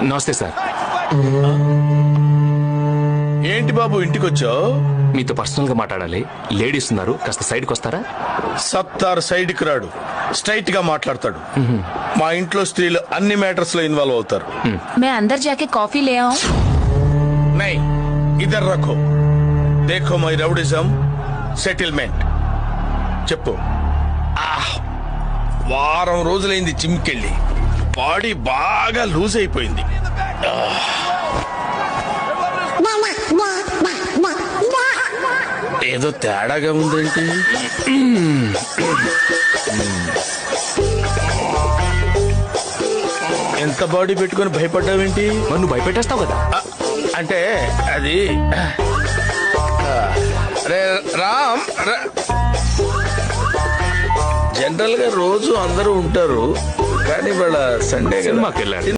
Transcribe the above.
నమస్తే సార్. ఏంటి బాబు ఇంటికి వచ్చావు? మీతో పర్సనల్ గా మాట్లాడాలి. లేడీస్ ఉన్నారు, కాస్త సైడ్కి వస్తారా? సత్తార్ సైడ్కి రాడు, స్ట్రైట్ గా మాట్లాడతాడు. మా ఇంట్లో స్త్రీలు అన్ని మ్యాటర్స్ లో ఇన్వాల్వ్ అవుతారు. मैं अंदर जाके कॉफी ले आऊं? నై ఇద్దరు రఖో. దేఖో మై రౌడిజం సెటిల్మెంట్. చెప్పు. వారం రోజులైంది జిమ్కెళ్ళి, బాడీ బాగా లూజ్ అయిపోయింది. ఏదో తేడాగా ఉందేంటి? ఎంత బాడీ పెట్టుకొని భయపడ్డావేంటి? మరి నువ్వు భయపెట్టేస్తావు కదా. అంటే అది రామ్, జనరల్ గా రోజు అందరూ ఉంటారు, కానీ వాళ్ళ సండే సినిమాకి వెళ్ళారు.